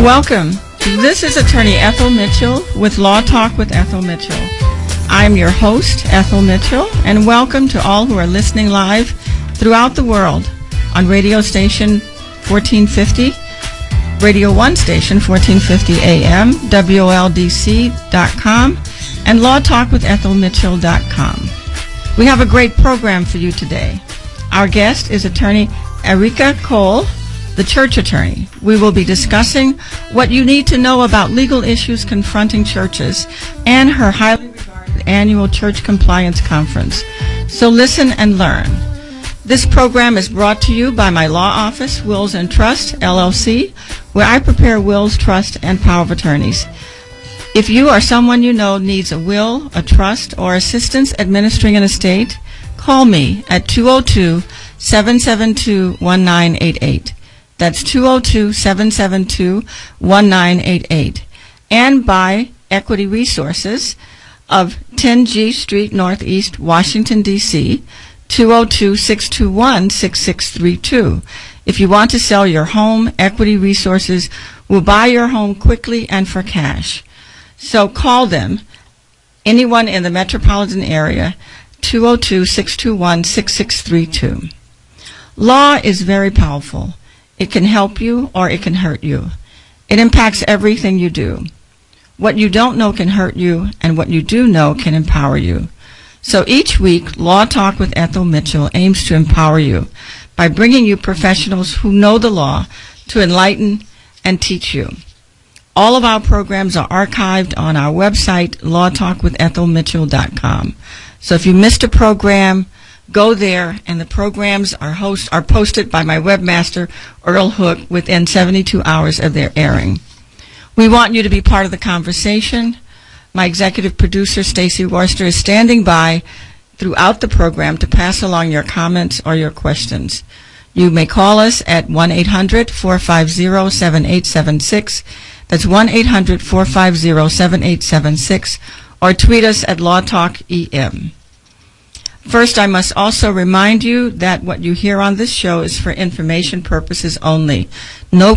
Welcome. This is Attorney Ethel Mitchell with LawTalk with Ethel Mitchell. I'm your host, Ethel Mitchell, and welcome to all who are listening live throughout the world on radio station 1450, Radio 1 station 1450 AM, WOLDC.com, and LawTalkWithEthelMitchell.com. We have a great program for you today. Our guest is Attorney Erika Cole, the church attorney. We will be discussing what you need to know about legal issues confronting churches and her highly regarded annual church compliance conference. So listen and learn. This program is brought to you by my law office, Wills and Trust, LLC, where I prepare wills, trust, and power of attorneys. If you or someone you know needs a will, a trust, or assistance administering an estate, call me at 202-772-1988. That's 202-772-1988. And by Equity Resources of 10G Street Northeast, Washington, D.C., 202-621-6632. If you want to sell your home, Equity Resources will buy your home quickly and for cash. So call them, anyone in the metropolitan area, 202-621-6632. Law is very powerful. It can help you or it can hurt you. It impacts everything you do. What you don't know can hurt you, and what you do know can empower you. So each week, Law Talk with Ethel Mitchell aims to empower you by bringing you professionals who know the law to enlighten and teach you. All of our programs are archived on our website, LawTalkWithEthelMitchell.com. So if you missed a program, go there, and the programs are posted by my webmaster, Earl Hook, within 72 hours of their airing. We want you to be part of the conversation. My executive producer, Stacy Worcester, is standing by throughout the program to pass along your comments or your questions. You may call us at 1-800-450-7876. That's 1-800-450-7876, or tweet us at LawTalkEM. First, I must also remind you that what you hear on this show is for information purposes only. No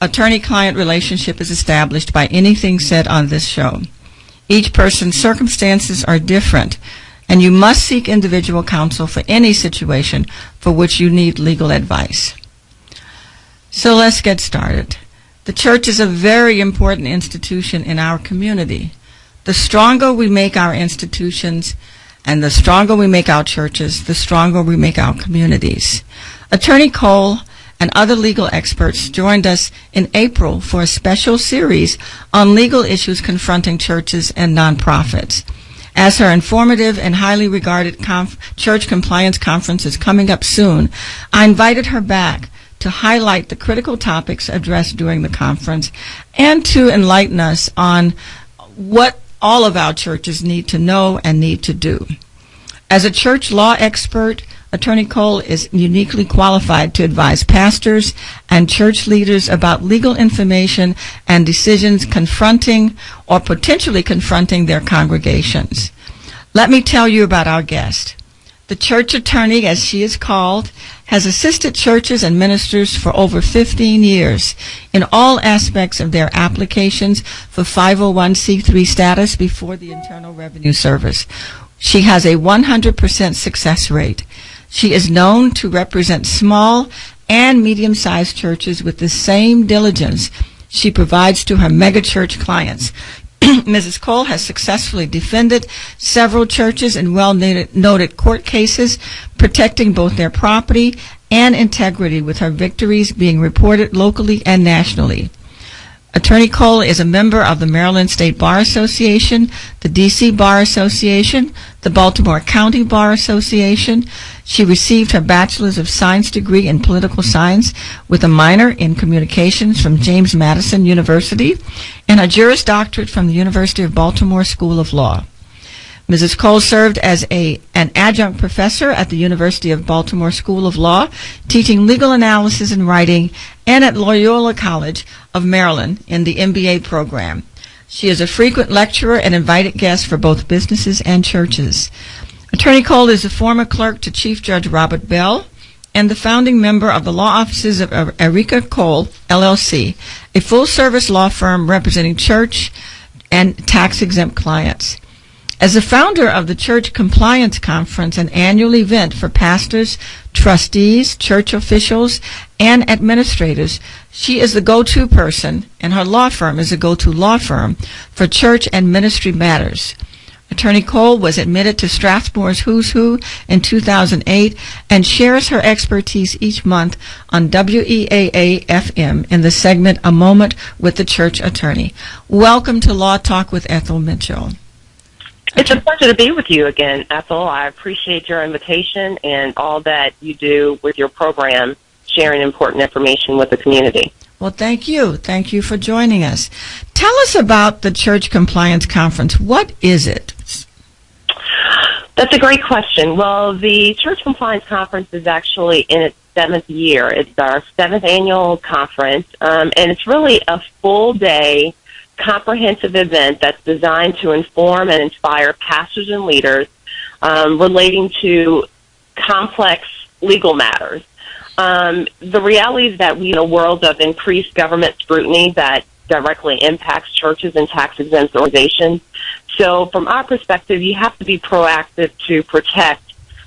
attorney-client relationship is established by anything said on this show. Each person's circumstances are different, and you must seek individual counsel for any situation for which you need legal advice. So let's get started. The church is a very important institution in our community. The stronger we make our institutions, and the stronger we make our churches, the stronger we make our communities. Attorney Cole and other legal experts joined us in April for a special series on legal issues confronting churches and nonprofits. As her informative and highly regarded church compliance conference is coming up soon, I invited her back to highlight the critical topics addressed during the conference and to enlighten us on what all of our churches need to know and need to do. As a church law expert, Attorney Cole is uniquely qualified to advise pastors and church leaders about legal information and decisions confronting or potentially confronting their congregations. Let me tell you about our guest. The church attorney, as she is called, has assisted churches and ministers for over 15 years in all aspects of their applications for 501c3 status before the Internal Revenue Service. She has a 100% success rate. She is known to represent small and medium-sized churches with the same diligence she provides to her megachurch clients. Mrs. Cole has successfully defended several churches in well-noted court cases, protecting both their property and integrity, with her victories being reported locally and nationally. Attorney Cole is a member of the Maryland State Bar Association, the D.C. Bar Association, the Baltimore County Bar Association. She received her Bachelor's of Science degree in Political Science with a minor in Communications from James Madison University and a Juris Doctorate from the University of Baltimore School of Law. Mrs. Cole served as an adjunct professor at the University of Baltimore School of Law, teaching legal analysis and writing, and at Loyola College of Maryland in the MBA program. She is a frequent lecturer and invited guest for both businesses and churches. Attorney Cole is a former clerk to Chief Judge Robert Bell and the founding member of the law offices of Erika Cole, LLC, a full-service law firm representing church and tax-exempt clients. As the founder of the Church Compliance Conference, an annual event for pastors, trustees, church officials, and administrators, she is the go-to person, and her law firm is a go-to law firm for church and ministry matters. Attorney Cole was admitted to Strathmore's Who's Who in 2008 and shares her expertise each month on WEAA-FM in the segment A Moment with the Church Attorney. Welcome to Law Talk with Ethel Mitchell. It's a pleasure to be with you again, Ethel. I appreciate your invitation and all that you do with your program, sharing important information with the community. Well, thank you. Thank you for joining us. Tell us about the Church Compliance Conference. What is it? That's a great question. Well, the Church Compliance Conference is actually in its 7th year. It's our 7th annual conference, and it's really a full-day comprehensive event that's designed to inform and inspire pastors and leaders relating to complex legal matters. The reality is that we in a world of increased government scrutiny that directly impacts churches and tax-exempt organizations. So from our perspective, you have to be proactive to protect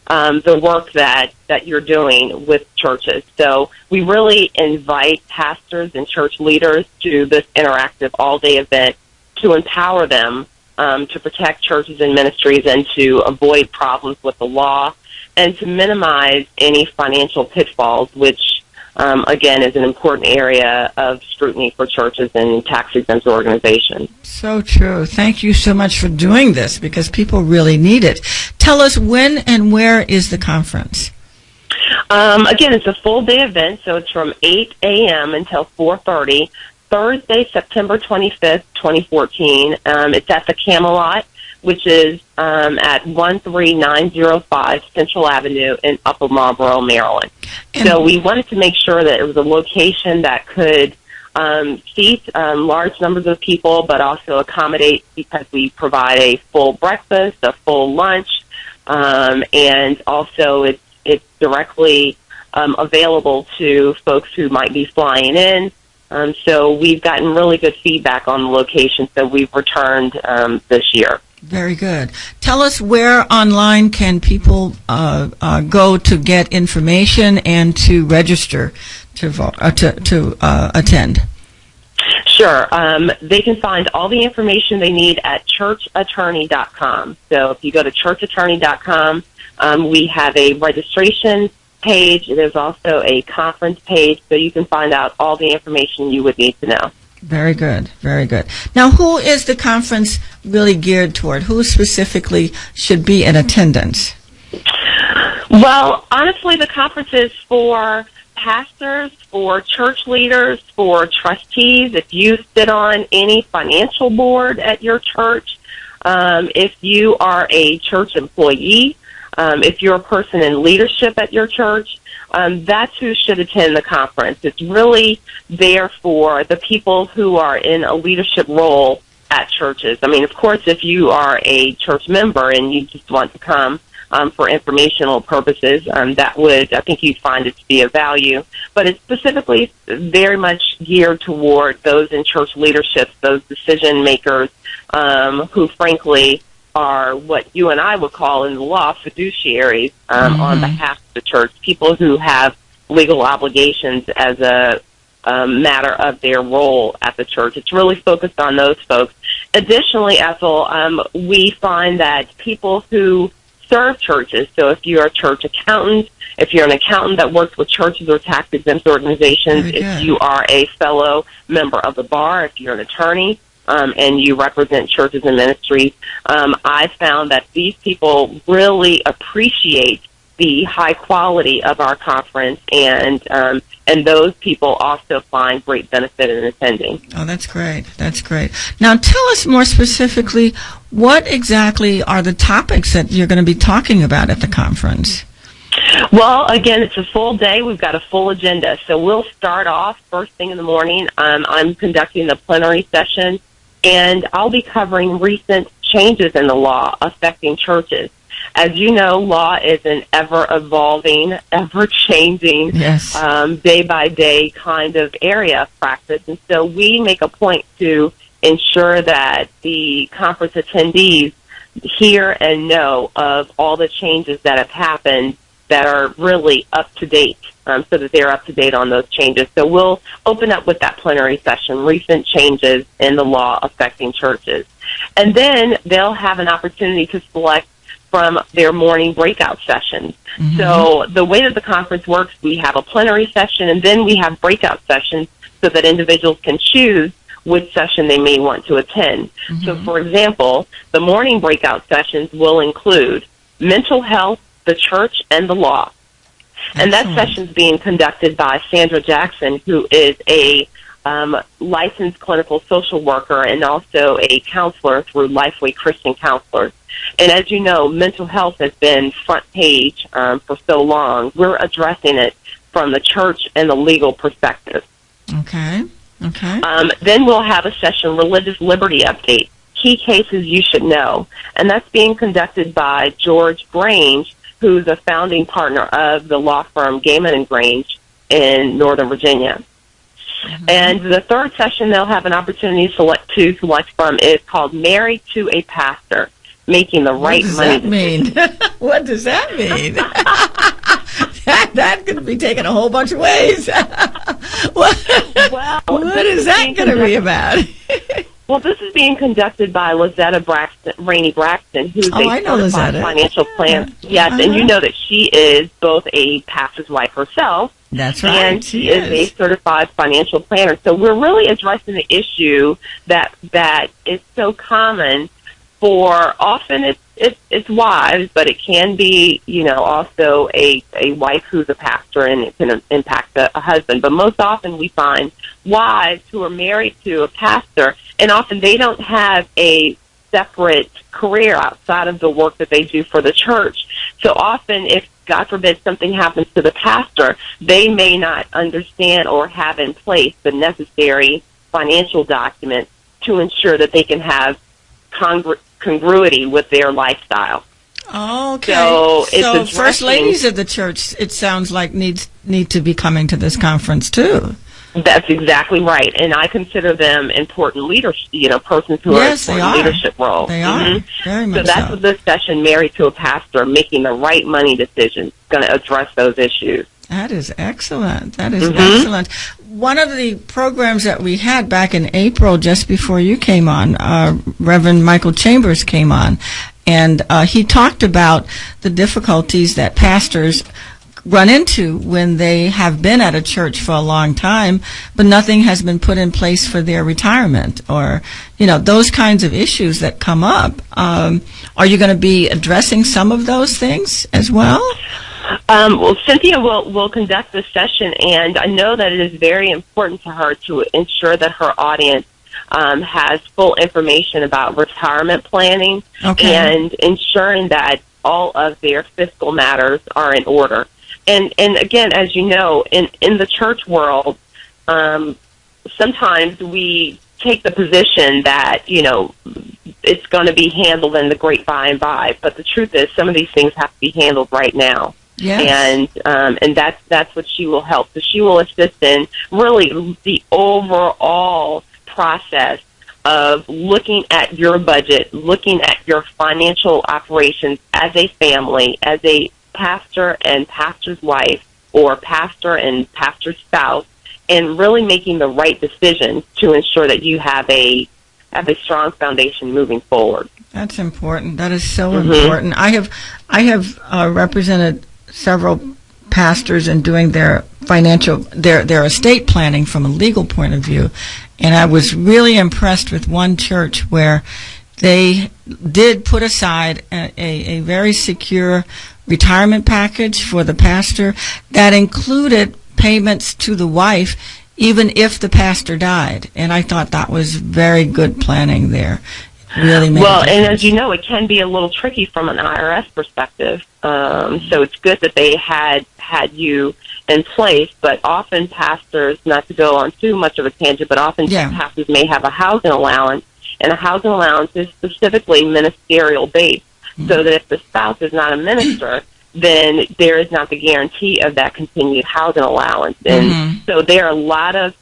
the work that you're doing with churches. So we really invite pastors and church leaders to this interactive all-day event to empower them to protect churches and ministries and to avoid problems with the law and to minimize any financial pitfalls, which, again, is an important area of scrutiny for churches and tax-exempt organizations. So true. Thank you so much for doing this because people really need it. Tell us when and where is the conference? Again, it's a full-day event, so it's from 8 a.m. until 4:30, Thursday, September 25th, 2014. It's at the Camelot, which is at 13905 Central Avenue in Upper Marlboro, Maryland. So we wanted to make sure that it was a location that could seat large numbers of people, but also accommodate because we provide a full breakfast, a full lunch, and also it's directly available to folks who might be flying in. So we've gotten really good feedback on the location, so we've returned this year. Very good. Tell us where online can people go to get information and to register to attend. Sure. They can find all the information they need at churchattorney.com. So if you go to churchattorney.com, we have a registration page. There's also a conference page, so you can find out all the information you would need to know. Very good, very good. Now, who is the conference really geared toward? Who specifically should be in attendance? Well, honestly, the conference is for pastors, for church leaders, for trustees. If you sit on any financial board at your church, if you are a church employee, if you're a person in leadership at your church, that's who should attend the conference. It's really there for the people who are in a leadership role at churches. I mean, of course, if you are a church member and you just want to come for informational purposes, that would, I think you'd find it to be of value. But it's specifically very much geared toward those in church leadership, those decision makers who, frankly, are what you and I would call in the law fiduciaries on behalf of the church, people who have legal obligations as a matter of their role at the church. It's really focused on those folks. Additionally, Ethel, we find that people who serve churches, so if you're a church accountant, if you're an accountant that works with churches or tax-exempt organizations, if you are a fellow member of the bar, if you're an attorney, and you represent churches and ministries, I found that these people really appreciate the high quality of our conference, and those people also find great benefit in attending. Oh, that's great. That's great. Now, tell us more specifically, what exactly are the topics that you're going to be talking about at the conference? Well, again, it's a full day. We've got a full agenda. So we'll start off first thing in the morning. I'm conducting the plenary session, and I'll be covering recent changes in the law affecting churches. As you know, law is an ever-evolving, ever-changing, Yes. day-by-day kind of area of practice. And so we make a point to ensure that the conference attendees hear and know of all the changes that have happened that are really up to date, so that they're up to date on those changes. So we'll open up with that plenary session, recent changes in the law affecting churches. And then they'll have an opportunity to select from their morning breakout sessions. Mm-hmm. So the way that the conference works, we have a plenary session, and then we have breakout sessions so that individuals can choose which session they may want to attend. Mm-hmm. So, for example, the morning breakout sessions will include mental health, the church, and the law. And that session is being conducted by Sandra Jackson, who is a licensed clinical social worker and also a counselor through Lifeway Christian Counselors. And as you know, mental health has been front page for so long. We're addressing it from the church and the legal perspective. Okay. Okay. Then we'll have a session, Religious Liberty Update, Key Cases You Should Know. And that's being conducted by George Grange, who's a founding partner of the law firm Gaiman and Grange in Northern Virginia. Mm-hmm. And the third session they'll have an opportunity to select from is called Married to a Pastor, Making the Right Money Decision. What does that mean? That could be taken a whole bunch of ways. What is that going to be about? Well, this is being conducted by Rainey Braxton, who's a certified financial planner. Yes, and you know that she is both a pastor's wife herself. That's right. And she is a certified financial planner. So we're really addressing the issue that is so common for often it's wives, but it can be, also a wife who's a pastor, and it can impact a husband. But most often we find wives who are married to a pastor, and often they don't have a separate career outside of the work that they do for the church. So often, if, God forbid, something happens to the pastor, they may not understand or have in place the necessary financial documents to ensure that they can have congruity with their lifestyle. Okay. So first ladies of the church, it sounds like need to be coming to this conference too. That's exactly right, and I consider them important leaders. Persons who are in leadership roles. They are very much. So that's what this session, Married to a Pastor, Making the Right Money Decisions, going to address those issues. That is excellent. That is excellent. One of the programs that we had back in April, just before you came on, Reverend Michael Chambers came on, and he talked about the difficulties that pastors run into when they have been at a church for a long time, but nothing has been put in place for their retirement, or those kinds of issues that come up. Are you going to be addressing some of those things as well? Well, Cynthia will conduct this session, and I know that it is very important to her to ensure that her audience has full information about retirement planning and ensuring that all of their fiscal matters are in order. And again, as you know, in the church world, sometimes we take the position that, it's going to be handled in the great by and by. But the truth is, some of these things have to be handled right now. Yes. And that's what she will help. So she will assist in really the overall process of looking at your budget, looking at your financial operations as a family, as a pastor and pastor's wife, or pastor and pastor's spouse, and really making the right decisions to ensure that you have a strong foundation moving forward. That's important. That is so important. I have represented several pastors in doing their their estate planning from a legal point of view, and I was really impressed with one church where they did put aside a very secure retirement package for the pastor that included payments to the wife even if the pastor died. And I thought that was very good planning there. Really made well, and as you know, it can be a little tricky from an IRS perspective. So it's good that they had you in place, but often pastors, not to go on too much of a tangent, but often pastors may have a housing allowance, and a housing allowance is specifically ministerial based. so that if the spouse is not a minister, then there is not the guarantee of that continued housing allowance. And so there are a lot of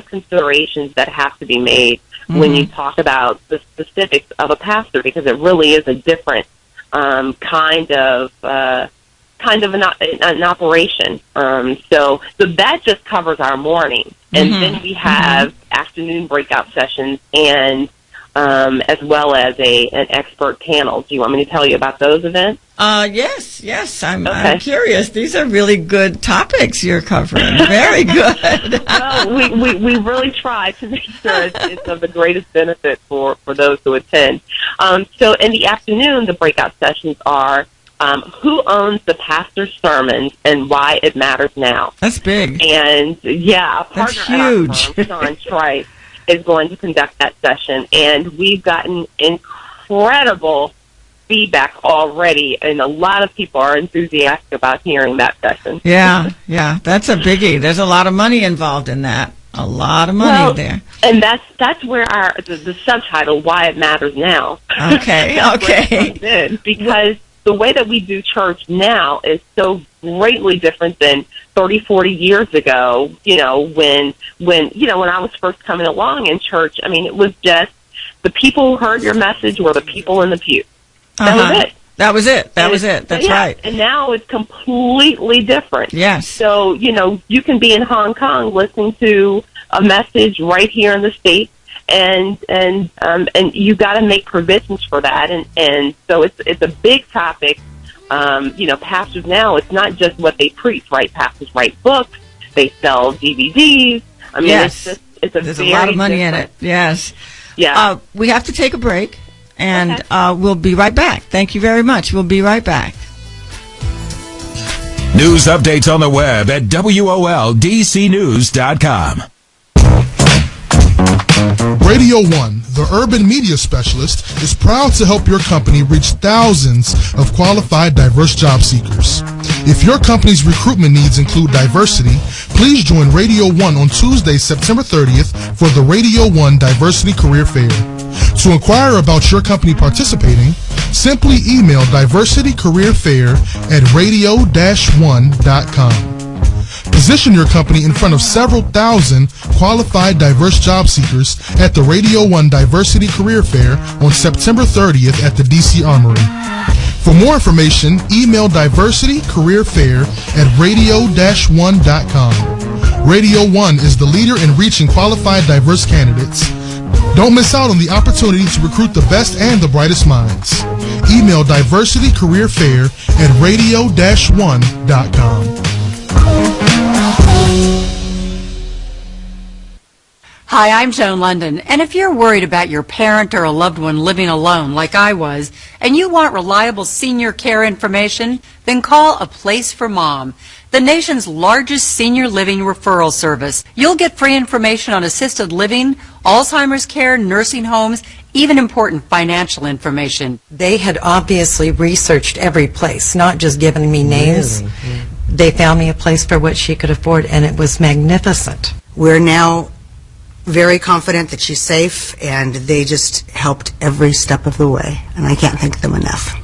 considerations that have to be made when you talk about the specifics of a pastor, because it really is a different kind of an operation. So that just covers our morning, and then we have afternoon breakout sessions and as well as an expert panel. Do you want me to tell you about those events? Yes. I'm curious. These are really good topics you're covering. Very good. Well, we really try to make sure it's of the greatest benefit for those who attend. So in the afternoon, the breakout sessions are who owns the pastor's sermons and why it matters now. That's big. And yeah, a partner That's huge. at our firm, Sean Trice, is going to conduct that session, and we've gotten incredible feedback already, and a lot of people are enthusiastic about hearing that session. Yeah, that's a biggie. There's a lot of money involved in that. A lot of money there. And that's where the subtitle, Why It Matters Now. Okay. Because the way that we do church now is so greatly different than 30, 40 years ago, when I was first coming along in church. I mean, it was just the people who heard your message were the people in the pew. That was it. That was it. That's right. And now it's completely different. Yes. So, you can be in Hong Kong listening to a message right here in the States, and you got to make provisions for that. And so it's a big topic. Pastors now, it's not just what they preach, right? Pastors write books, they sell DVDs. I mean, yes. There's a lot of money in it. Yes. Yeah. We have to take a break, and we'll be right back. Thank you very much. We'll be right back. News updates on the web at WOLDCnews.com. Radio 1, the urban media specialist, is proud to help your company reach thousands of qualified diverse job seekers. If your company's recruitment needs include diversity, please join Radio 1 on Tuesday, September 30th for the Radio 1 Diversity Career Fair. To inquire about your company participating, simply email diversitycareerfair@radio-1.com. Position your company in front of several thousand qualified diverse job seekers at the Radio 1 Diversity Career Fair on September 30th at the DC Armory. For more information, email diversitycareerfair@radio-1.com. Radio 1 is the leader in reaching qualified diverse candidates. Don't miss out on the opportunity to recruit the best and the brightest minds. Email diversitycareerfair@radio-1.com. Hi, I'm Joan London, and if you're worried about your parent or a loved one living alone like I was, and you want reliable senior care information, then call A Place for Mom, the nation's largest senior living referral service. You'll get free information on assisted living, Alzheimer's care, nursing homes, even important financial information. They had obviously researched every place, not just giving me names. Really? They found me a place for what she could afford, and it was magnificent. We're now very confident that she's safe, and they just helped every step of the way, and I can't thank them enough.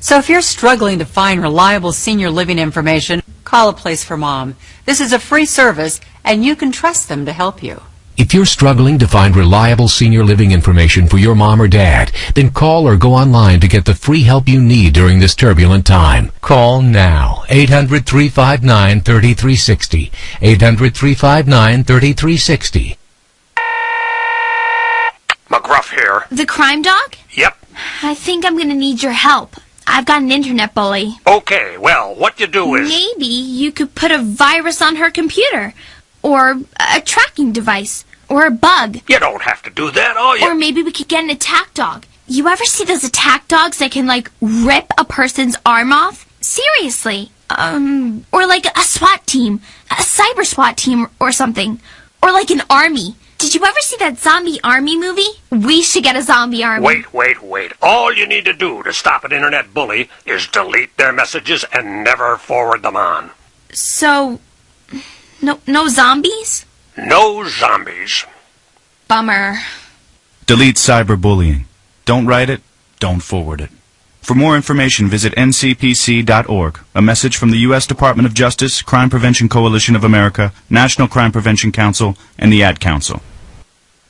So if you're struggling to find reliable senior living information, call A Place for Mom. This is a free service, and you can trust them to help you. If you're struggling to find reliable senior living information for your mom or dad, then call or go online to get the free help you need during this turbulent time. Call now. 800-359-3360. 800-359-3360. McGruff here. The crime dog? Yep. I think I'm going to need your help. I've got an internet bully. Okay, well, what you do is... Maybe you could put a virus on her computer. Or a tracking device. Or a bug. You don't have to do that, all you... Or maybe we could get an attack dog. You ever see those attack dogs that can, rip a person's arm off? Seriously. Or like a SWAT team. A cyber SWAT team or something. Or like an army. Did you ever see that zombie army movie? We should get a zombie army. Wait. All you need to do to stop an internet bully is delete their messages and never forward them on. So, no zombies? No zombies. Bummer. Delete cyberbullying. Don't write it, don't forward it. For more information, visit ncpc.org. A message from the U.S. Department of Justice, Crime Prevention Coalition of America, National Crime Prevention Council, and the Ad Council.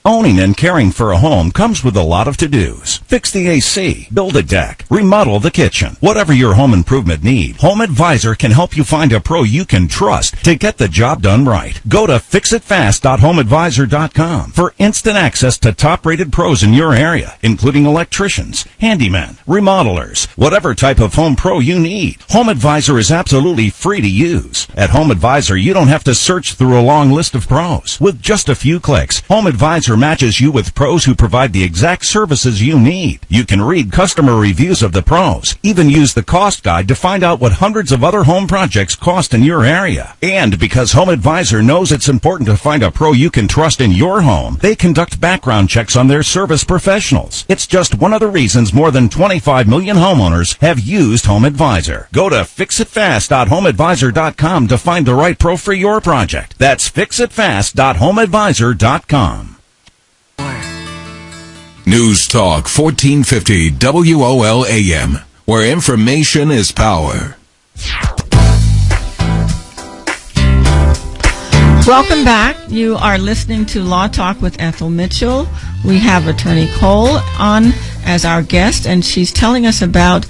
Owning and caring for a home comes with a lot of to-dos. Fix the AC, build a deck, remodel the kitchen. Whatever your home improvement need, Home Advisor can help you find a pro you can trust to get the job done right. Go to fixitfast.homeadvisor.com for instant access to top-rated pros in your area, including electricians, handymen, remodelers, whatever type of home pro you need. Home Advisor is absolutely free to use. At Home Advisor, you don't have to search through a long list of pros. With just a few clicks, Home Advisor matches you with pros who provide the exact services you need. You can read customer reviews of the pros, even use the cost guide to find out what hundreds of other home projects cost in your area. And because Home Advisor knows it's important to find a pro you can trust in your home, they conduct background checks on their service professionals. It's just one of the reasons more than 25 million homeowners have used Home Advisor. Go to fixitfast.homeadvisor.com to find the right pro for your project. That's fixitfast.homeadvisor.com. News Talk 1450 WOL-AM, where information is power. Welcome back. You are listening to Law Talk with Ethel Mitchell. We have Attorney Cole on as our guest, and she's telling us about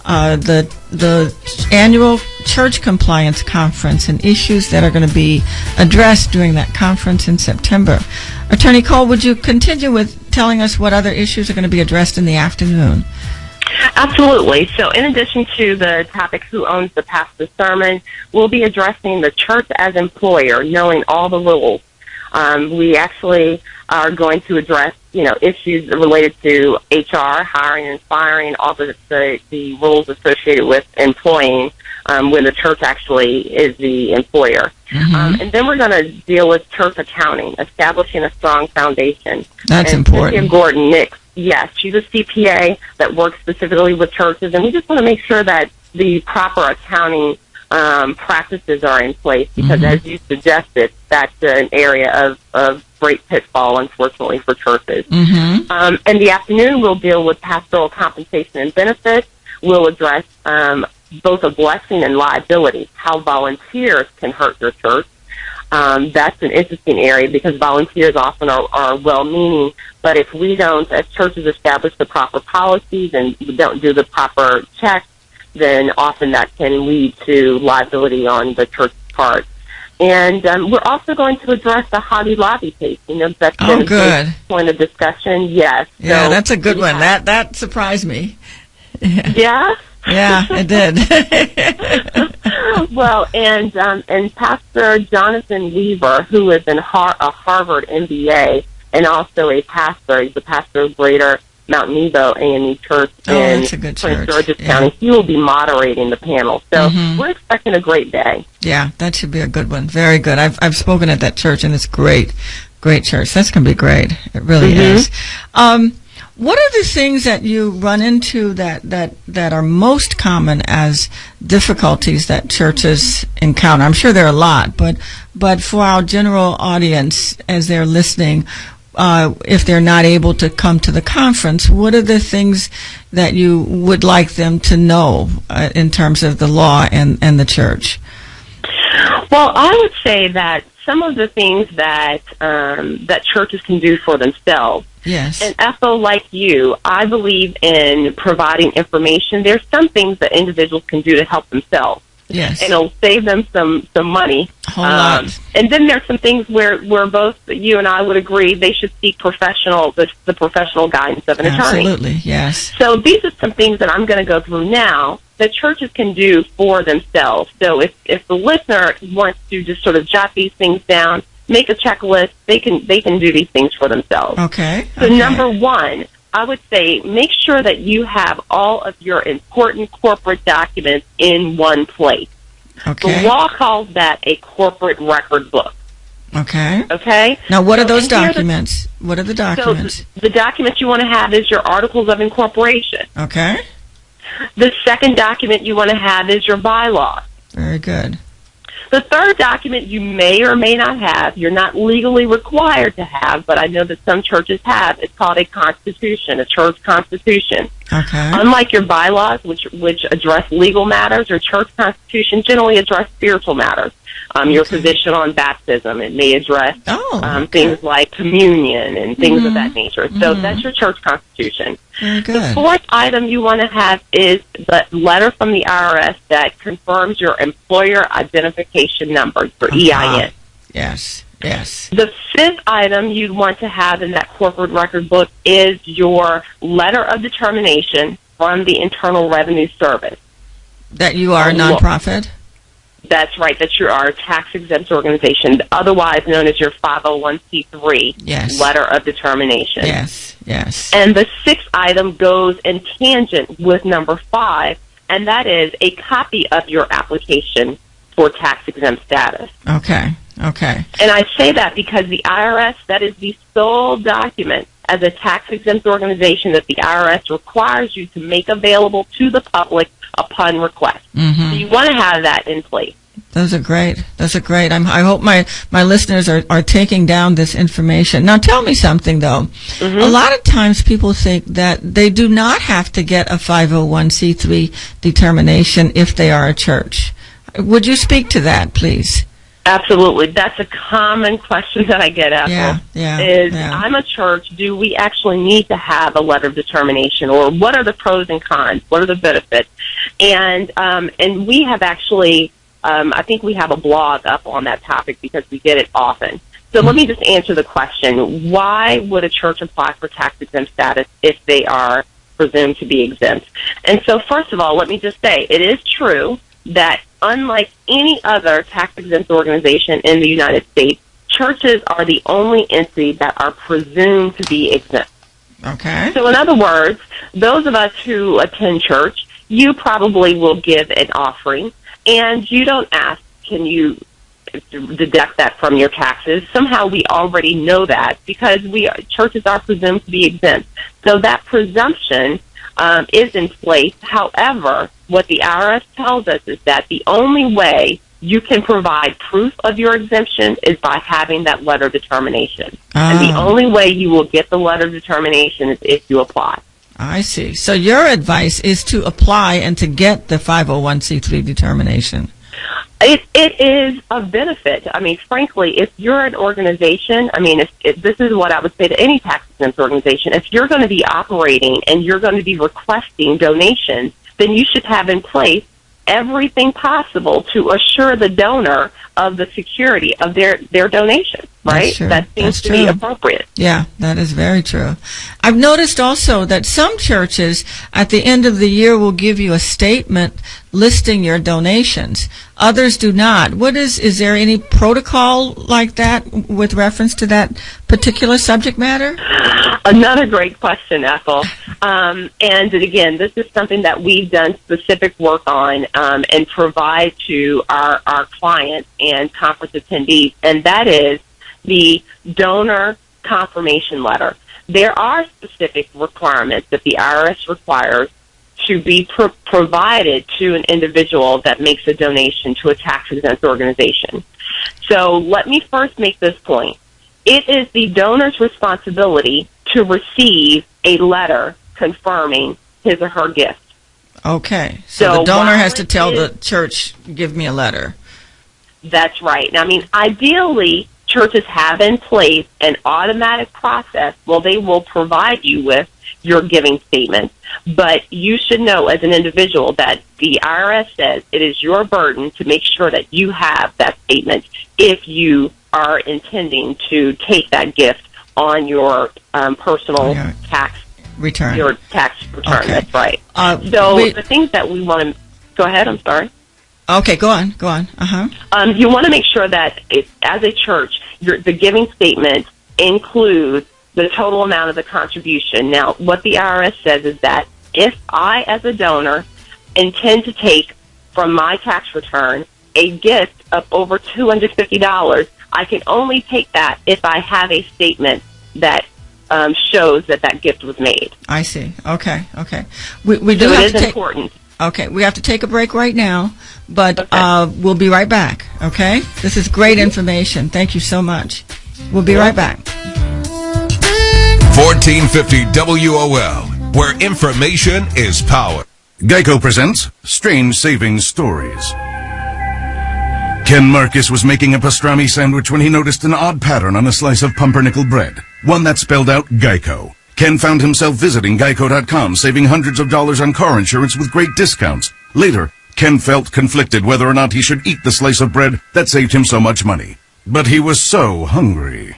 the annual church compliance conference and issues that are going to be addressed during that conference in September. Attorney Cole, would you continue with telling us what other issues are going to be addressed in the afternoon? Absolutely. So in addition to the topic, who owns the pastor's sermon, we'll be addressing the church as employer, knowing all the rules. We actually are going to address, issues related to HR, hiring and firing, all the rules associated with employing when the church actually is the employer. Mm-hmm. And then we're going to deal with church accounting, establishing a strong foundation. That's important. Cynthia Gordon-Nix, yes, she's a CPA that works specifically with churches, and we just want to make sure that the proper accounting practices are in place, because as you suggested, that's an area of great pitfall, unfortunately, for churches. And the afternoon, we'll deal with pastoral compensation and benefits. We'll address both a blessing and liability, how volunteers can hurt your church. That's an interesting area, because volunteers often are well-meaning, but if we don't, as churches, establish the proper policies and we don't do the proper checks, then often that can lead to liability on the church's part. And we're also going to address the Hobby Lobby case. That's been a big point of discussion. Yes. Yeah, so that's a good one. That surprised me. Yeah? Yeah, it did. Well, and Pastor Jonathan Weaver, who is a Harvard MBA and also a pastor, he's the pastor of Greater Mount Nebo AME Church in Prince George's County. He will be moderating the panel. So we're expecting a great day. Yeah, that should be a good one. Very good. I've spoken at that church, and it's great. Great church. That's going to be great. It really is. What are the things that you run into that are most common as difficulties that churches encounter? I'm sure there are a lot, but for our general audience, as they're listening, if they're not able to come to the conference, what are the things that you would like them to know in terms of the law and the church? Well, I would say that some of the things that that churches can do for themselves. Yes. And Ethel, like you, I believe in providing information. There's some things that individuals can do to help themselves. Yes. And it'll save them some money. A whole lot. And then there's some things where both you and I would agree they should seek the professional guidance of an attorney. Absolutely, yes. So these are some things that I'm going to go through now that churches can do for themselves. So if the listener wants to just sort of jot these things down, make a checklist, they can do these things for themselves. Okay. So number one, I would say make sure that you have all of your important corporate documents in one place. Okay. The law calls that a corporate record book. Okay. Okay? Now, what are those documents? What are the documents? So the documents you want to have is your articles of incorporation. Okay. The second document you want to have is your bylaws. Very good. The third document you may or may not have, you're not legally required to have, but I know that some churches have. It's called a constitution, a church constitution. Okay. Unlike your bylaws, which address legal matters, your church constitution generally address spiritual matters. Your position on baptism, it may address things like communion and things of that nature. So that's your church constitution. Very good. The fourth item you want to have is the letter from the IRS that confirms your employer identification number, your EIN. Yes, yes. The fifth item you'd want to have in that corporate record book is your letter of determination from the Internal Revenue Service. That you are a nonprofit? That's right, that you are a tax-exempt organization, otherwise known as your 501c3 letter of determination. Yes, yes. And the sixth item goes in tangent with number 5, and that is a copy of your application for tax-exempt status. Okay, okay. And I say that because the IRS, that is the sole document as a tax-exempt organization that the IRS requires you to make available to the public upon request. So you want to have that in place. Those are great. Those are great. I hope my listeners are taking down this information. Now, tell me something, though. A lot of times people think that they do not have to get a 501c3 determination if they are a church. Would you speak to that, please? Absolutely. That's a common question that I get, Ethel. I'm a church. Do we actually need to have a letter of determination? Or what are the pros and cons? What are the benefits? And we have actually, I think we have a blog up on that topic because we get it often. So let me just answer the question. Why would a church apply for tax-exempt status if they are presumed to be exempt? And so first of all, let me just say, it is true that unlike any other tax-exempt organization in the United States, churches are the only entity that are presumed to be exempt. Okay. So in other words, those of us who attend church, you probably will give an offering, and you don't ask, can you deduct that from your taxes? Somehow we already know that because churches are presumed to be exempt. So that presumption is in place. However, what the IRS tells us is that the only way you can provide proof of your exemption is by having that letter of determination. And the only way you will get the letter of determination is if you apply. I see. So your advice is to apply and to get the 501c3 determination. It is of benefit. I mean, frankly, if you're an organization, I mean, if this is what I would say to any tax-exempt organization, if you're going to be operating and you're going to be requesting donations, then you should have in place everything possible to assure the donor of the security of their donation, right? That seems to be appropriate. Yeah, that is very true. I've noticed also that some churches at the end of the year will give you a statement listing your donations. Others do not. Is there any protocol like that with reference to that particular subject matter? Another great question, Ethel. And again, this is something that we've done specific work on and provide to our clients and conference attendees, and that is the donor confirmation letter. There are specific requirements that the IRS requires to be provided to an individual that makes a donation to a tax-exempt organization. So let me first make this point. It is the donor's responsibility to receive a letter confirming his or her gift. Okay. So the donor has to tell the church, give me a letter. That's right. Now, I mean, ideally, churches have in place an automatic process. Well, they will provide you with your giving statement. But you should know as an individual that the IRS says it is your burden to make sure that you have that statement if you are intending to take that gift on your personal tax return. Your tax return, okay. That's right. The things that we want to... Go ahead, I'm sorry. Okay, go on. You want to make sure that as a church, the giving statement includes the total amount of the contribution. Now, what the IRS says is that if I, as a donor, intend to take from my tax return a gift of over $250, I can only take that if I have a statement that shows that gift was made. I see. Okay. We do so have it is important. Okay, we have to take a break right now, but we'll be right back, okay? This is great information. Thank you so much. We'll be right back. 1450 WOL, where information is power. Geico presents Strange Savings Stories. Ken Marcus was making a pastrami sandwich when he noticed an odd pattern on a slice of pumpernickel bread, one that spelled out Geico. Ken found himself visiting Geico.com, saving hundreds of dollars on car insurance with great discounts. Later, Ken felt conflicted whether or not he should eat the slice of bread that saved him so much money. But he was so hungry.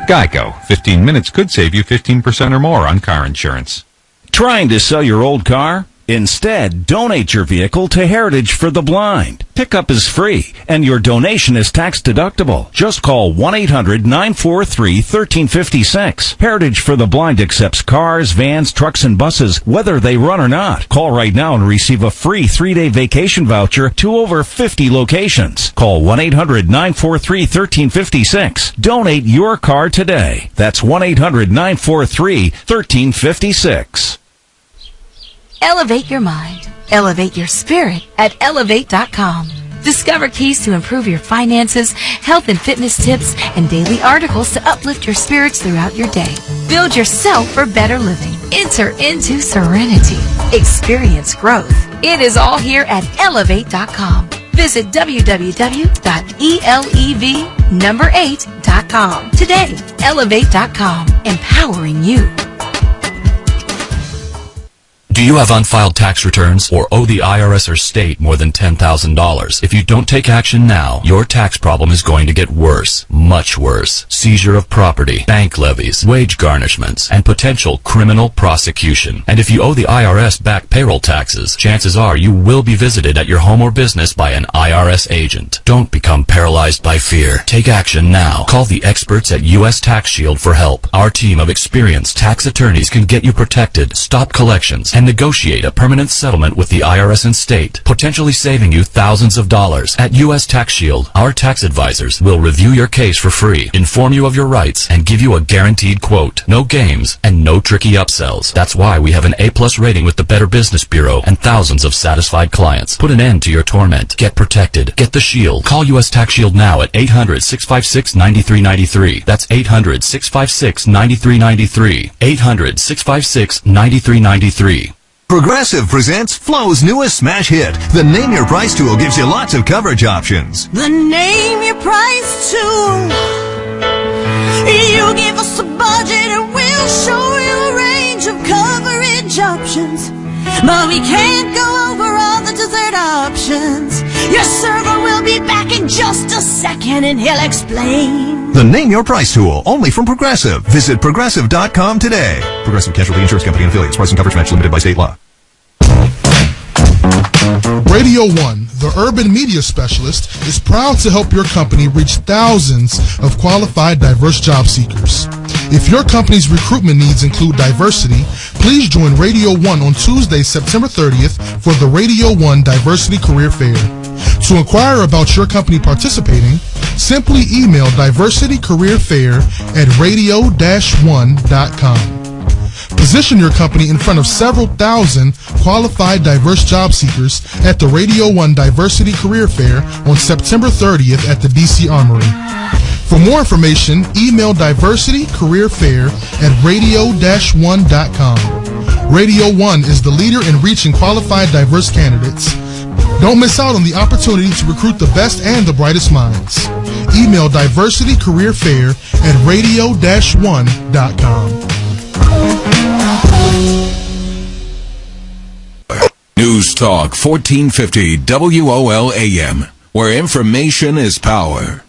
Geico. 15 minutes could save you 15% or more on car insurance. Trying to sell your old car? Instead, donate your vehicle to Heritage for the Blind. Pickup is free, and your donation is tax deductible. Just call 1-800-943-1356. Heritage for the Blind accepts cars, vans, trucks, and buses, whether they run or not. Call right now and receive a free 3-day vacation voucher to over 50 locations. Call 1-800-943-1356. Donate your car today. That's 1-800-943-1356. Elevate your mind, elevate your spirit at Elevate.com. Discover keys to improve your finances, health and fitness tips, and daily articles to uplift your spirits throughout your day. Build yourself for better living. Enter into serenity. Experience growth. It is all here at Elevate.com. Visit www.elev8.com today. Elevate.com, empowering you. Do you have unfiled tax returns or owe the IRS or state more than $10,000? If you don't take action now, your tax problem is going to get worse, much worse. Seizure of property, bank levies, wage garnishments, and potential criminal prosecution. And if you owe the IRS back payroll taxes, chances are you will be visited at your home or business by an IRS agent. Don't become paralyzed by fear. Take action now. Call the experts at U.S. Tax Shield for help. Our team of experienced tax attorneys can get you protected, stop collections, and negotiate a permanent settlement with the IRS and state, potentially saving you thousands of dollars. At U.S. Tax Shield, our tax advisors will review your case for free, inform you of your rights, and give you a guaranteed quote. No games and no tricky upsells. That's why we have an A+ rating with the Better Business Bureau and thousands of satisfied clients. Put an end to your torment. Get protected. Get the Shield. Call U.S. Tax Shield now at 800-656-9393. That's 800-656-9393. 800-656-9393. Progressive presents Flo's newest smash hit. The Name Your Price tool gives you lots of coverage options. The Name Your Price tool. You give us a budget and we'll show you a range of coverage options. But we can't go over all the dessert options. Your server will be back in just a second and he'll explain. The Name Your Price tool, only from Progressive. Visit Progressive.com today. Progressive Casualty Insurance Company and affiliates. Price and coverage match limited by state law. Radio 1, the urban media specialist, is proud to help your company reach thousands of qualified diverse job seekers. If your company's recruitment needs include diversity, please join Radio 1 on Tuesday, September 30th for the Radio 1 Diversity Career Fair. To inquire about your company participating, simply email diversitycareerfair@radio-1.com. Position your company in front of several thousand qualified diverse job seekers at the Radio 1 Diversity Career Fair on September 30th at the DC Armory. For more information, email diversitycareerfair@radio-1.com. Radio 1 is the leader in reaching qualified diverse candidates. Don't miss out on the opportunity to recruit the best and the brightest minds. Email diversitycareerfair@radio-1.com. News Talk 1450 WOL-AM, where information is power.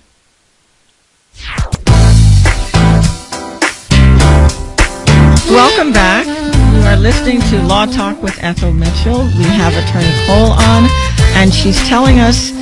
Welcome back. You are listening to Law Talk with Ethel Mitchell. We have Attorney Cole on, and she's telling us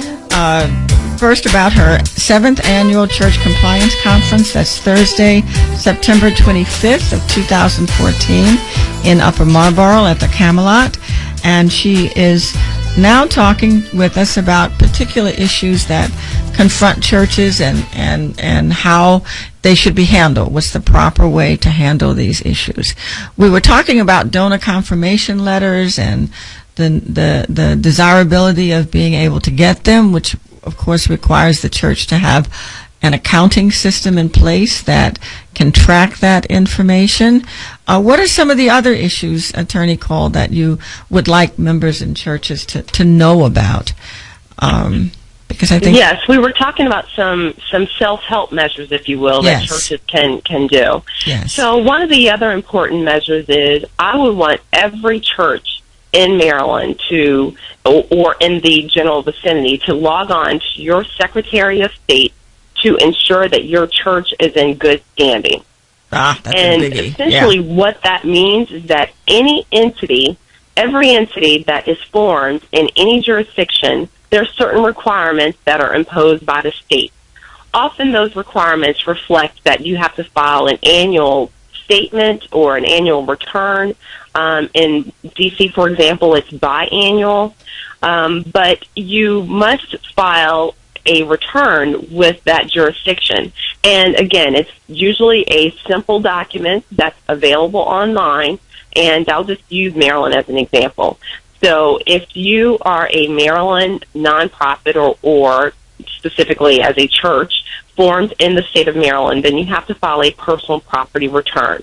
first about her 7th Annual Church Compliance Conference. That's Thursday, September 25th of 2014 in Upper Marlboro at the Camelot. And she is now talking with us about particular issues that confront churches and how they should be handled. What's the proper way to handle these issues? We were talking about donor confirmation letters and the desirability of being able to get them, which of course requires the church to have an accounting system in place that can track that information. What are some of the other issues, Attorney Cole, that you would like members in churches to know about? Because I think yes, we were talking about some self-help measures, if you will, that churches can do. Yes. So one of the other important measures is I would want every church in Maryland or in the general vicinity to log on to your Secretary of State to ensure that your church is in good standing. That's and a biggie. essentially what that means is that every entity that is formed in any jurisdiction, there are certain requirements that are imposed by the state. Often those requirements reflect that you have to file an annual statement or an annual return. In D.C., for example, it's biannual. But you must file a return with that jurisdiction. And again, it's usually a simple document that's available online, and I'll just use Maryland as an example. So if you are a Maryland nonprofit or specifically as a church formed in the state of Maryland, then you have to file a personal property return.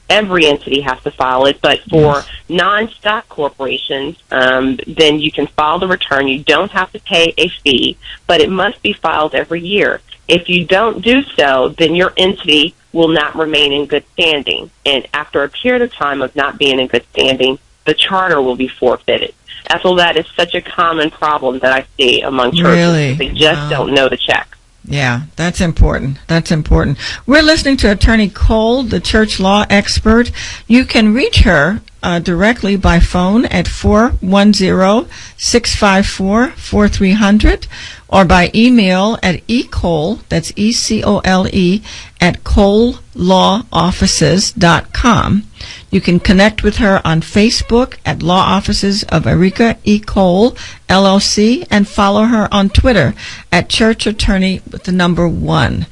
Every entity has to file it, but for non-stock corporations, then you can file the return. You don't have to pay a fee, but it must be filed every year. If you don't do so, then your entity will not remain in good standing. And after a period of time of not being in good standing, the charter will be forfeited. So that is such a common problem that I see among churches. Really? They just don't know the check. Yeah, that's important. That's important. We're listening to Attorney Cole, the church law expert. You can reach her directly by phone at 410-654-4300 or by email at ecole, that's E-C-O-L-E, at colelawoffices.com. You can connect with her on Facebook at Law Offices of Erika E. Cole, LLC, and follow her on Twitter at Church Attorney with the number 1.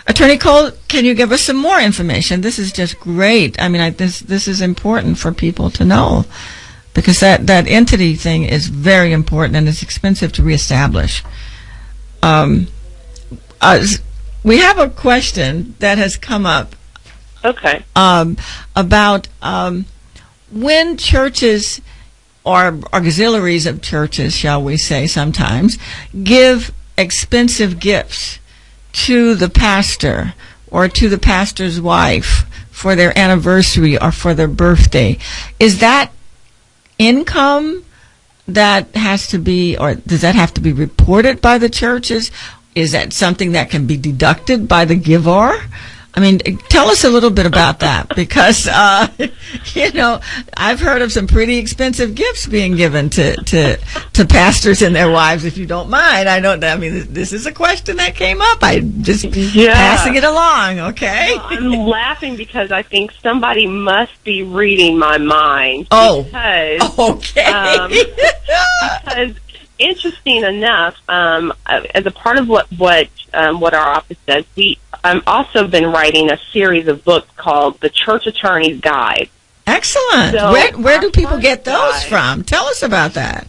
Attorney Cole, can you give us some more information? This is just great. I mean, this is important for people to know because that entity thing is very important and it's expensive to reestablish. We have a question that has come up. Okay. About when churches or auxiliaries of churches, shall we say sometimes, give expensive gifts to the pastor or to the pastor's wife for their anniversary or for their birthday. Is that income that has to be, or does that have to be reported by the churches? Is that something that can be deducted by the giver? I mean, tell us a little bit about that because, I've heard of some pretty expensive gifts being given to pastors and their wives, if you don't mind. This is a question that came up. I'm just passing it along, okay? Well, I'm laughing because I think somebody must be reading my mind. Okay. Because interesting enough, as a part of what our office does, I've also been writing a series of books called The Church Attorney's Guide. Excellent. So where do people get those from? Tell us about that.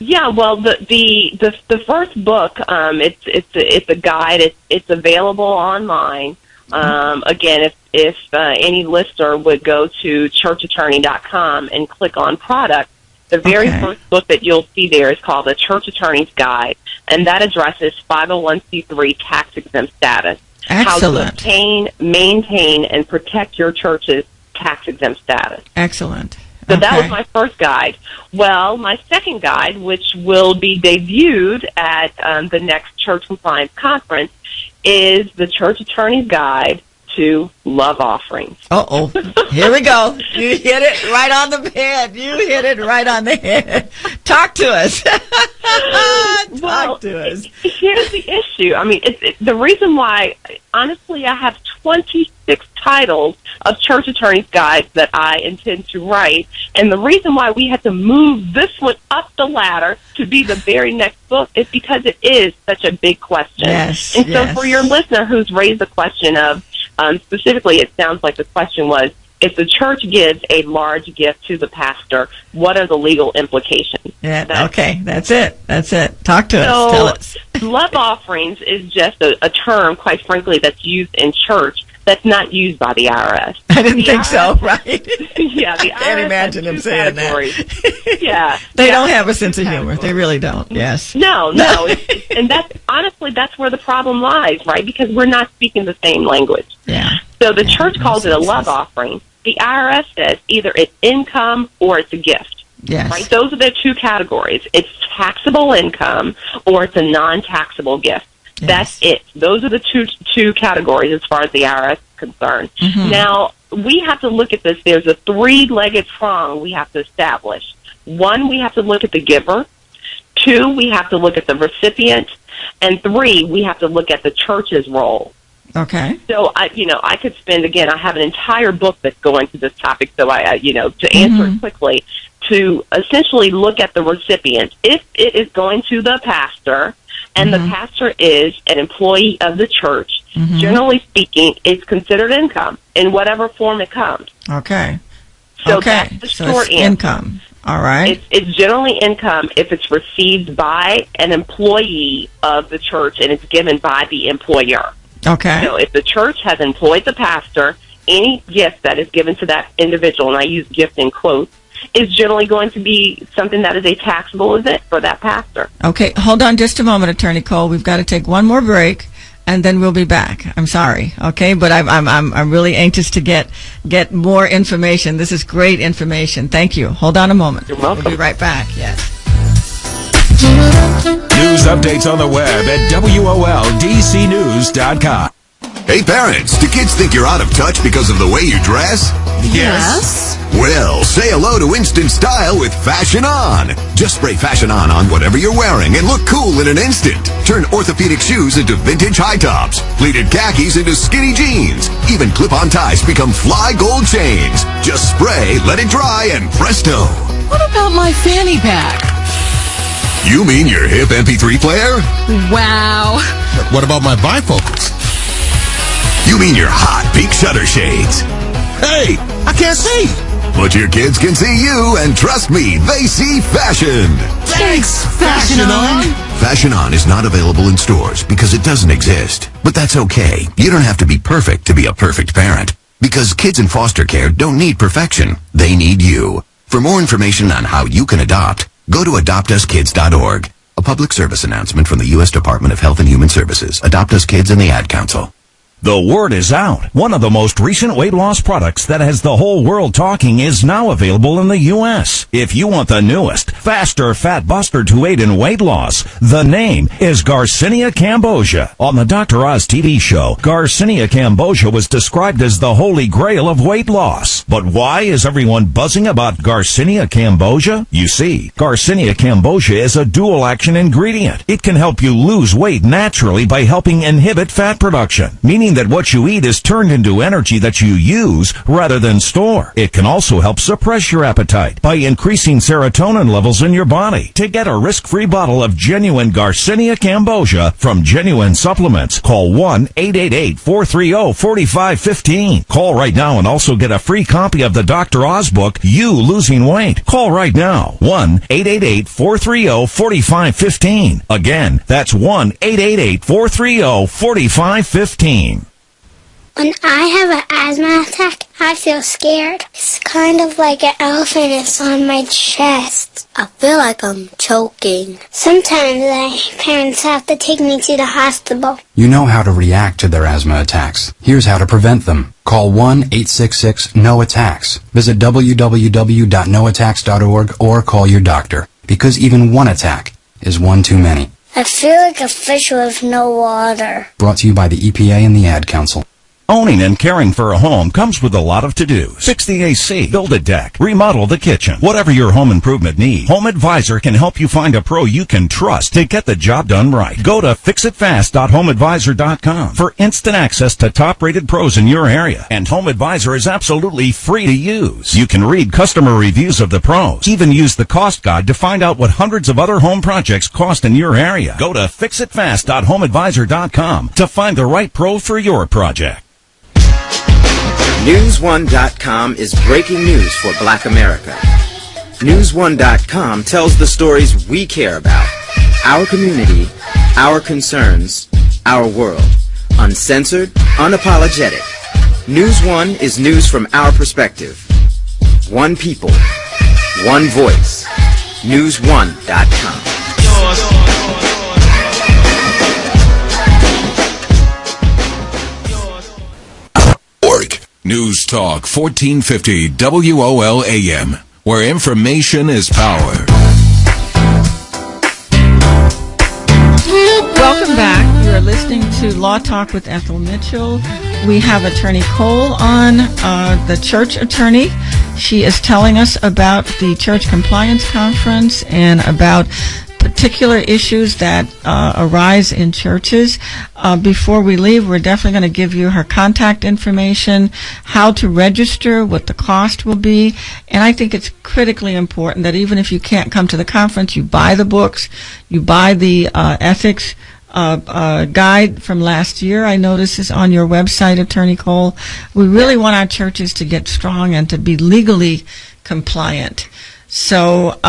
Yeah, well, the first book, it's a guide. It's available online. Again, if any listener would go to churchattorney.com and click on product, the very first book that you'll see there is called The Church Attorney's Guide, and that addresses 501c3 tax-exempt status. Excellent. How to obtain, maintain, and protect your church's tax-exempt status. Excellent. So that was my first guide. Well, my second guide, which will be debuted at the next Church Compliance Conference, is The Church Attorney's Guide to Love Offerings. Uh-oh. Here we go. You hit it right on the head. You hit it right on the head. Talk to us. Talk to us. Here's the issue. I mean, the reason why, honestly, I have 26 titles of Church Attorney's Guides that I intend to write, and the reason why we had to move this one up the ladder to be the very next book is because it is such a big question. Yes. And so for your listener who's raised the question of, specifically, it sounds like the question was, if the church gives a large gift to the pastor, what are the legal implications? Yeah, okay, that's it. Talk to us. Tell us. Love offerings is just a term, quite frankly, that's used in church. That's not used by the IRS. I didn't think so, right? Yeah, the IRS Can't imagine them saying that. Yeah. They don't have a sense of humor. They really don't, yes. No. And that's where the problem lies, right? Because we're not speaking the same language. Yeah. So the church calls it a love offering. The IRS says either it's income or it's a gift. Yes. Right? Those are the two categories. It's taxable income or it's a non-taxable gift. Yes. That's it. Those are the two categories as far as the IRS is concerned. Mm-hmm. Now, we have to look at this. There's a three-legged prong we have to establish. One, we have to look at the giver. Two, we have to look at the recipient. And three, we have to look at the church's role. Okay. So, I could spend, again, I have an entire book that's going to this topic, so to answer it quickly, to essentially look at the recipient. If it is going to the pastor, and the pastor is an employee of the church, generally speaking, it's considered income in whatever form it comes. Okay. So that's the short it's answer. income. All right. It's generally income if it's received by an employee of the church and it's given by the employer. Okay. So if the church has employed the pastor, any gift that is given to that individual, and I use gift in quotes, is generally going to be something that is a taxable event for that pastor. Okay, hold on just a moment, Attorney Cole. We've got to take one more break, and then we'll be back. I'm sorry, okay, but I'm really anxious to get more information. This is great information. Thank you. Hold on a moment. You're welcome. We'll be right back. Yes. News updates on the web at WOLDCnews.com. Hey parents, do kids think you're out of touch because of the way you dress? Yes. Well, say hello to instant style with Fashion On. Just spray Fashion On whatever you're wearing and look cool in an instant. Turn orthopedic shoes into vintage high tops, pleated khakis into skinny jeans. Even clip-on ties become fly gold chains. Just spray, let it dry, and presto. What about my fanny pack? You mean your hip MP3 player? Wow. What about my bifocals? You mean your hot pink shutter shades? Hey, I can't see. But your kids can see you, and trust me, they see fashion. Thanks, Fashion On. Fashion On is not available in stores because it doesn't exist. But that's okay. You don't have to be perfect to be a perfect parent. Because kids in foster care don't need perfection. They need you. For more information on how you can adopt, go to adoptuskids.org. A public service announcement from the U.S. Department of Health and Human Services, Adopt Us Kids, and the Ad Council. The word is out. One of the most recent weight loss products that has the whole world talking is now available in the U.S. If you want the newest, faster fat buster to aid in weight loss, the name is Garcinia Cambogia. On the Dr. Oz TV show, Garcinia Cambogia was described as the holy grail of weight loss. But why is everyone buzzing about Garcinia Cambogia? You see, Garcinia Cambogia is a dual-action ingredient. It can help you lose weight naturally by helping inhibit fat production, meaning that what you eat is turned into energy that you use rather than store. It can also help suppress your appetite by increasing serotonin levels in your body. To get a risk-free bottle of genuine Garcinia Cambogia from Genuine Supplements, call 1-888-430-4515. Call right now and also get a free copy of the Dr. Oz book, You Losing Weight. Call right now, 1-888-430-4515. Again, that's 1-888-430-4515. When I have an asthma attack, I feel scared. It's kind of like an elephant is on my chest. I feel like I'm choking. Sometimes my parents have to take me to the hospital. You know how to react to their asthma attacks. Here's how to prevent them. Call 1-866-NO-ATTACKS. Visit www.noattacks.org or call your doctor. Because even one attack is one too many. I feel like a fish with no water. Brought to you by the EPA and the Ad Council. Owning and caring for a home comes with a lot of to-dos. Fix the AC, build a deck, remodel the kitchen. Whatever your home improvement needs, Home Advisor can help you find a pro you can trust to get the job done right. Go to fixitfast.homeadvisor.com for instant access to top-rated pros in your area. And Home Advisor is absolutely free to use. You can read customer reviews of the pros, even use the cost guide to find out what hundreds of other home projects cost in your area. Go to fixitfast.homeadvisor.com to find the right pro for your project. News1.com is breaking news for Black America. News1.com tells the stories we care about, our community, Our concerns, our world. Uncensored, unapologetic. News One is news from our perspective. One people, one voice. News1.com. News Talk 1450 WOL-AM, where information is power. Welcome back. You are listening to Law Talk with Ethel Mitchell. We have Attorney Cole on, the church attorney. She is telling us about the Church Compliance Conference and about particular issues that arise in churches. Before we leave, we're definitely going to give you her contact information, how to register, what the cost will be, and I think it's critically important that even if you can't come to the conference, you buy the books, you buy the ethics guide from last year. I notice is on your website, Attorney Cole. We really want our churches to get strong and to be legally compliant. So,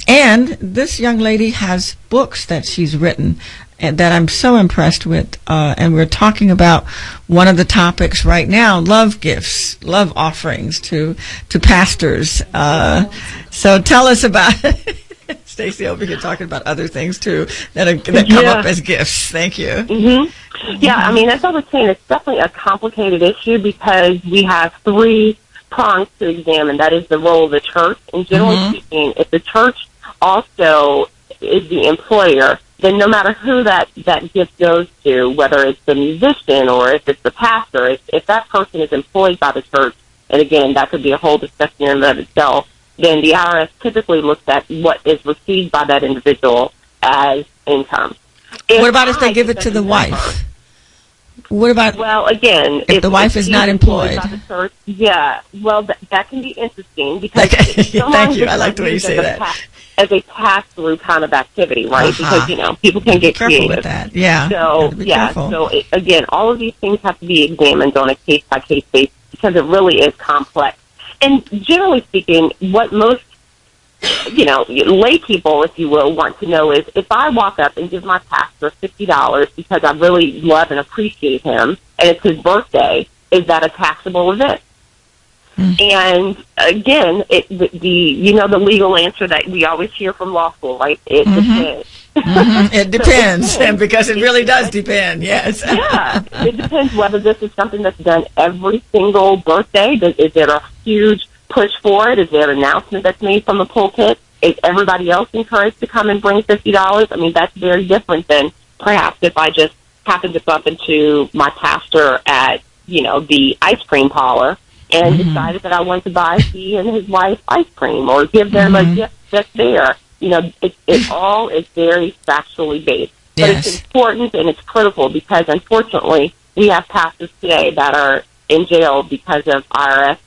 and this young lady has books that she's written and that I'm so impressed with. And we're talking about one of the topics right now, love gifts, love offerings to pastors. So tell us about Stacy over here talking about other things too that come up as gifts. Thank you. Mm-hmm. Yeah, I mean, as I was saying, it's definitely a complicated issue because we have three prongs to examine. That is the role of the church. And generally speaking, if the church also is the employer, then no matter who that gift goes to, whether it's the musician or if it's the pastor, if that person is employed by the church, and again, that could be a whole discussion in and of itself, then the IRS typically looks at what is received by that individual as income. What about if they give it to the wife? What about, well, again, if the wife is not employed? By the church, yeah, well, that can be interesting because thank you. I like the way you say that. As a pass-through kind of activity, right? Because people can get careful creative with that. Yeah. So again, all of these things have to be examined on a case-by-case basis because it really is complex. And generally speaking, what most lay people, if you will, want to know is if I walk up and give my pastor $50 because I really love and appreciate him, and it's his birthday, is that a taxable event? And again, the legal answer that we always hear from law school, right? It depends. It depends, because it really does depend. Yes. Yeah, it depends whether this is something that's done every single birthday. Is there a huge push for it? Is there an announcement that's made from the pulpit? Is everybody else encouraged to come and bring $50? I mean, that's very different than perhaps if I just happen to bump into my pastor at, the ice cream parlor and decided that I wanted to buy he and his wife ice cream or give them a gift just there. It all is very factually based. But it's important and it's critical because, unfortunately, we have pastors today that are in jail because of IRS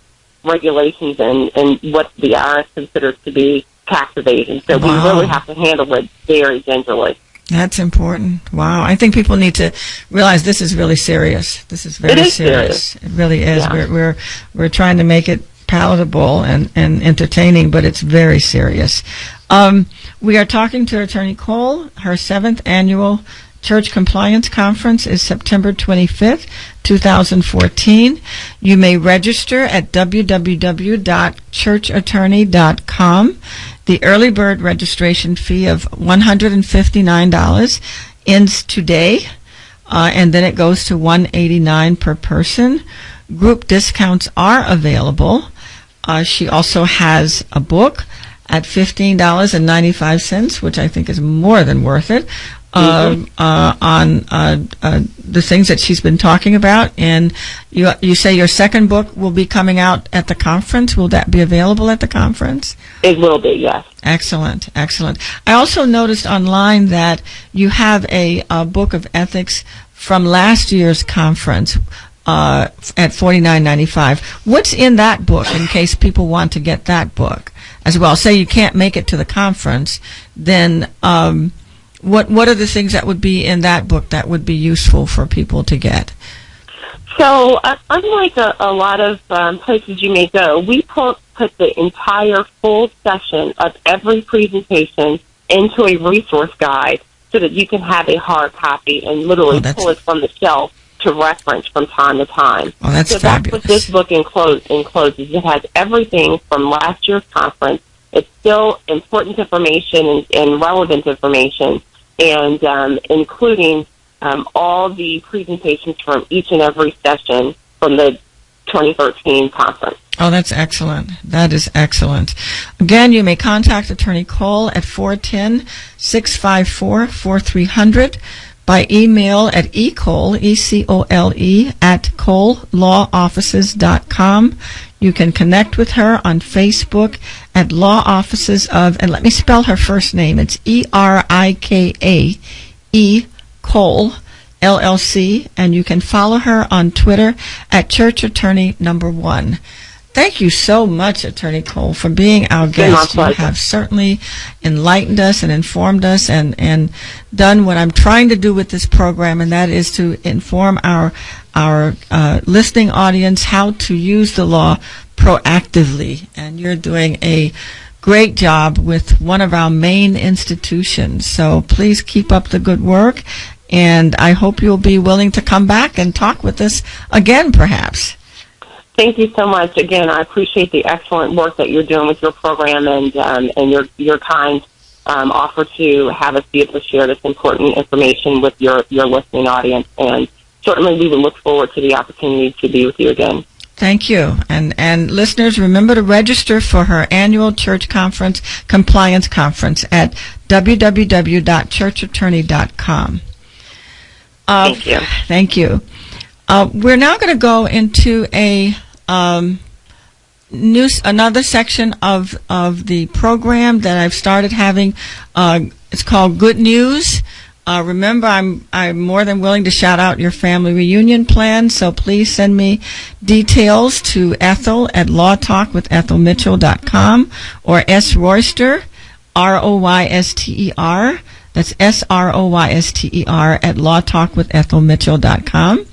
regulations and what the IRS considers to be tax evasion. So we really have to handle it very gingerly. That's important. Wow. I think people need to realize this is really serious. This is very serious. It really is. Yeah. We're trying to make it palatable and entertaining, but it's very serious. We are talking to Attorney Cole. Her 7th annual Church Compliance Conference is September 25th, 2014. You may register at www.churchattorney.com. The early bird registration fee of $159 ends today, and then it goes to $189 per person. Group discounts are available. She also has a book at $15.95, which I think is more than worth it, on the things that she's been talking about. And you say your second book will be coming out at the conference. Will that be available at the conference? It will be, yes. Excellent. I also noticed online that you have a book of ethics from last year's conference at $49.95. What's in that book in case people want to get that book as well? Say you can't make it to the conference, then what are the things that would be in that book that would be useful for people to get? So, unlike a lot of places you may go, we put the entire full session of every presentation into a resource guide so that you can have a hard copy and literally pull it from the shelf to reference from time to time. Oh, that's so fabulous. That's what this book encloses. It has everything from last year's conference. It's still important information and relevant information, and including all the presentations from each and every session from the 2013 conference. Oh, that's excellent. That is excellent. Again, you may contact Attorney Cole at 410-654-4300 by email at ecole, E-C-O-L-E, at colelawoffices.com. You can connect with her on Facebook at Law Offices of, and let me spell her first name. It's E-R-I-K-A-E, Cole, LLC, and you can follow her on Twitter at Church Attorney #1. Thank you so much, Attorney Cole, for being our guest. You have certainly enlightened us and informed us and done what I'm trying to do with this program, and that is to inform our listening audience how to use the law proactively. And you're doing a great job with one of our main institutions. So please keep up the good work, and I hope you'll be willing to come back and talk with us again, perhaps. Thank you so much. Again, I appreciate the excellent work that you're doing with your program and your kind offer to have us be able to share this important information with your listening audience. And certainly we will look forward to the opportunity to be with you again. Thank you. And listeners, remember to register for her annual church conference, compliance conference at www.churchattorney.com. Thank you. Thank you. We're now going to go into another section of the program that I've started having. It's called Good News. Remember, I'm more than willing to shout out your family reunion plan, so please send me details to Ethel at lawtalkwithethelmitchell.com or S. Royster, R-O-Y-S-T-E-R. That's S-R-O-Y-S-T-E-R at lawtalkwithethelmitchell.com.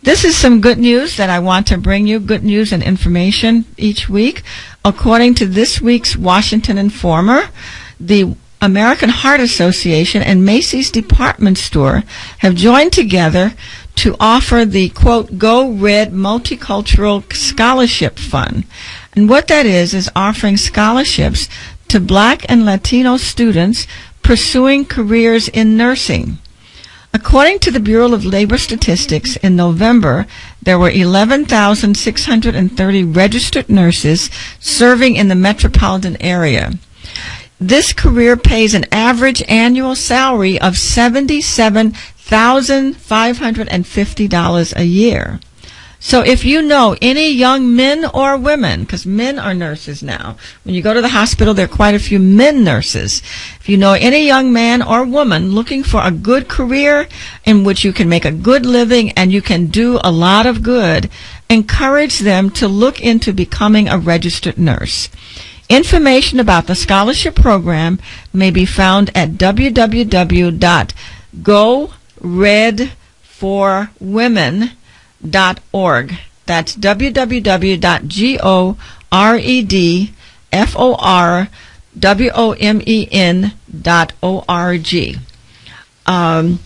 This is some good news that I want to bring you, good news and information each week. According to this week's Washington Informer, the American Heart Association and Macy's Department Store have joined together to offer the, quote, Go Red Multicultural Scholarship Fund. And what that is offering scholarships to Black and Latino students pursuing careers in nursing. According to the Bureau of Labor Statistics, in November, there were 11,630 registered nurses serving in the metropolitan area. This career pays an average annual salary of $77,550 a year. So if you know any young men or women, because men are nurses now, when you go to the hospital, there are quite a few men nurses. If you know any young man or woman looking for a good career in which you can make a good living and you can do a lot of good, encourage them to look into becoming a registered nurse. Information about the scholarship program may be found at www.goredforwomen.org. That's www.goredforwomen.org. I'm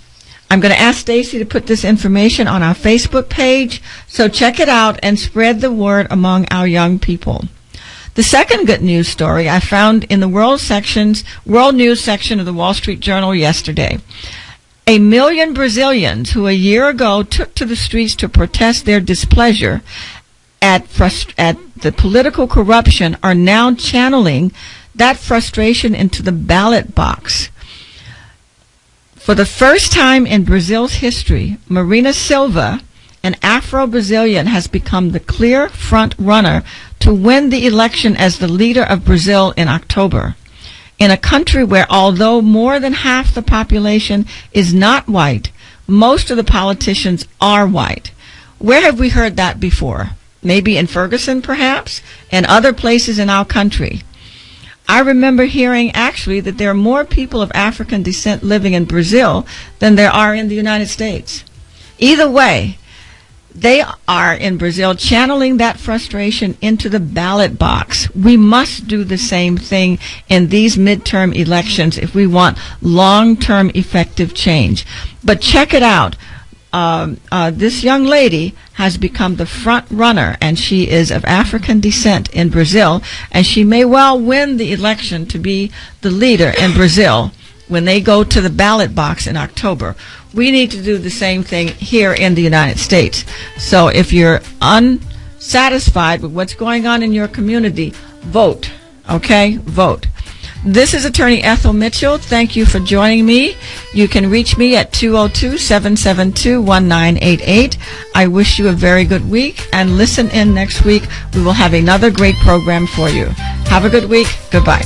going to ask Stacy to put this information on our Facebook page, so check it out and spread the word among our young people. The second good news story I found in the World News section of the Wall Street Journal yesterday. 1 million Brazilians who a year ago took to the streets to protest their displeasure at the political corruption are now channeling that frustration into the ballot box. For the first time in Brazil's history, Marina Silva, an Afro-Brazilian, has become the clear front runner to win the election as the leader of Brazil in October. In a country where, although more than half the population is not white, most of the politicians are white. Where have we heard that before? Maybe in Ferguson, perhaps, and other places in our country. I remember hearing, actually, that there are more people of African descent living in Brazil than there are in the United States. Either way, They are in Brazil channeling that frustration into the ballot box. We must do the same thing in these midterm elections if we want long-term effective change. But check it out. This young lady has become the front runner, and she is of African descent in Brazil, and she may well win the election to be the leader in Brazil when they go to the ballot box in October. We need to do the same thing here in the United States. So if you're unsatisfied with what's going on in your community, vote. Okay? Vote. This is Attorney Ethel Mitchell. Thank you for joining me. You can reach me at 202-772-1988. I wish you a very good week, and listen in next week. We will have another great program for you. Have a good week. Goodbye.